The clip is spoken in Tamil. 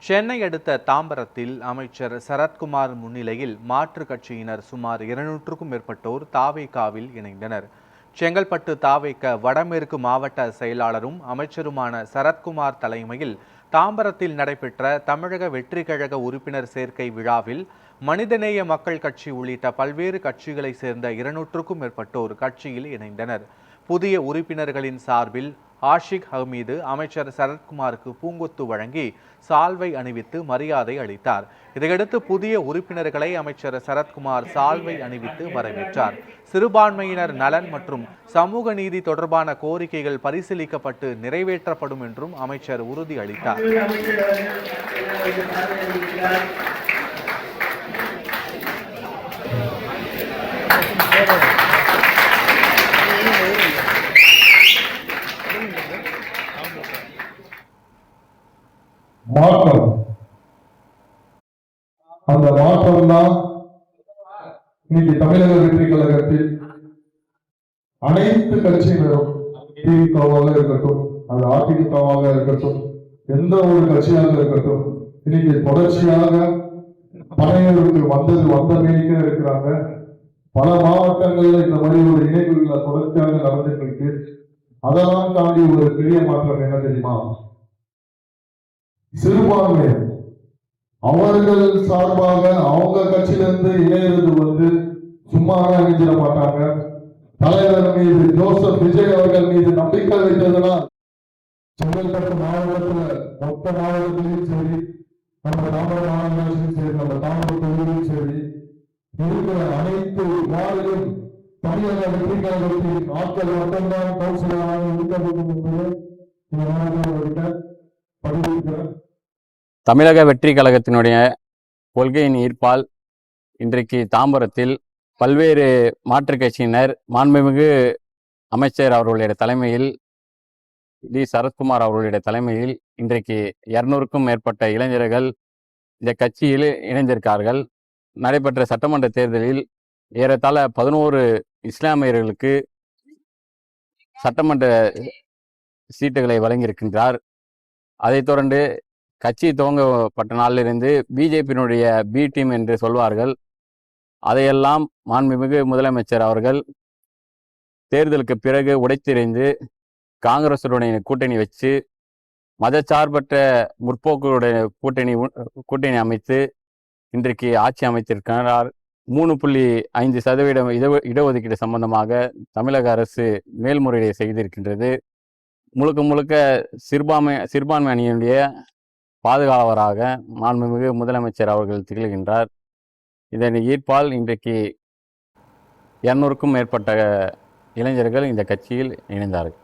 சென்னை அடுத்த தாம்பரத்தில் அமைச்சர் சரத்குமார் முன்னிலையில் மாற்றுக் கட்சியினர் சுமார் 200க்கும் மேற்பட்டோர் தாவேகாவில் இணைந்தனர். செங்கல்பட்டு தாவேக வடமேற்கு மாவட்ட செயலாளரும் அமைச்சருமான சரத்குமார் தலைமையில் தாம்பரத்தில் நடைபெற்ற தமிழக வெற்றி கழக உறுப்பினர் சேர்க்கை விழாவில் மனிதநேய மக்கள் கட்சி உள்ளிட்ட பல்வேறு கட்சிகளைச் சேர்ந்த 200க்கும் மேற்பட்டோர் கட்சியில் இணைந்தனர். புதிய உறுப்பினர்களின் சார்பில் ஆஷிக் ஹமீது அமைச்சர் சரத்குமாருக்கு பூங்கொத்து வழங்கி சால்வை அணிவித்து மரியாதை அளித்தார். இதையடுத்து புதிய உறுப்பினர்களை அமைச்சர் சரத்குமார் சால்வை அணிவித்து வரவேற்றார். சிறுபான்மையினர் நலன் மற்றும் சமூக நீதி தொடர்பான கோரிக்கைகள் பரிசீலிக்கப்பட்டு நிறைவேற்றப்படும் என்றும் அமைச்சர் உறுதி அளித்தார். மாற்றம், அந்த மாற்றம் தான் இன்னைக்கு தமிழக வெற்றி கழகத்தில் அனைத்து கட்சியினரும், திமுகவாக இருக்கட்டும், அது அதிமுகவாக இருக்கட்டும், எந்த ஒரு கட்சியாக இருக்கட்டும், இன்னைக்கு தொடர்ச்சியாக பணிகளுக்கு வந்தமைக்க இருக்கிறாங்க. பல மாவட்டங்கள்ல இந்த மாதிரி ஒரு இணைப்புகளை தொடர்ச்சியாக நடந்துட்டு இருக்கு. அதெல்லாம் தாண்டி ஒரு பெரிய மாற்றம் என்ன தெரியுமா? சிறுபான்மையர் அவர்கள் சார்பாக அவங்க கட்சியிலிருந்து இணையது சும்மா இணைஞ்சிட மாட்டாங்க. தலைவர் மீது ஜோசப் விஜய் அவர்கள் மீது நம்பிக்கை வைத்ததனால் செங்கல்பட்டு மாவட்டத்துல மொத்த மாவட்டத்திலும் சரி, நம்ம தாம்பரம் மாநகராட்சியும் சரி, நம்ம தாம்பரம் தொகுதியிலும் சரி இருக்கிற அனைத்து வார்டிலும் தமிழக வெற்றி கழகத்தின் ஆட்கள் மட்டும்தான் கவுன்சிலராக இருக்க பதிவிருக்கிறார். தமிழக வெற்றி கழகத்தினுடைய கொள்கையின் ஈர்ப்பால் இன்றைக்கு தாம்பரத்தில் பல்வேறு மாற்றுக் கட்சியினர் மாண்புமிகு அமைச்சர் அவர்களுடைய தலைமையில், சரத்குமார் அவர்களுடைய தலைமையில் இன்றைக்கு 200க்கும் மேற்பட்ட இளைஞர்கள் இந்த கட்சியில் இணைந்திருக்கார்கள். நடைபெற்ற சட்டமன்ற தேர்தலில் ஏறத்தாழ 11 இஸ்லாமியர்களுக்கு சட்டமன்ற சீட்டுகளை வழங்கியிருக்கின்றார். அதைத் தொடர்ந்து கட்சி துவங்கப்பட்ட நாளிலிருந்து பிஜேபியினுடைய பி டீம் என்று சொல்வார்கள், அதையெல்லாம் மாண்புமிகு முதலமைச்சர் அவர்கள் தேர்தலுக்கு பிறகு உடைத்தெறிந்து காங்கிரசுடைய கூட்டணி வச்சு மதச்சார்பற்ற முற்போக்குடைய கூட்டணி அமைத்து இன்றைக்கு ஆட்சி அமைத்திருக்கிறார். 3.5% இடஒதுக்கீடு சம்பந்தமாக தமிழக அரசு மேல்முறையீடு செய்திருக்கின்றது. முழுக்க சிறுபான்மை அணியினுடைய பாதுகாவலராக மாண்புமிகு முதலமைச்சர் அவர்கள் திகழ்கின்றார். இதன் ஈர்ப்பால் இன்றைக்கு 200க்கும் மேற்பட்ட இளைஞர்கள் இந்த கட்சியில் இணைந்தார்கள்.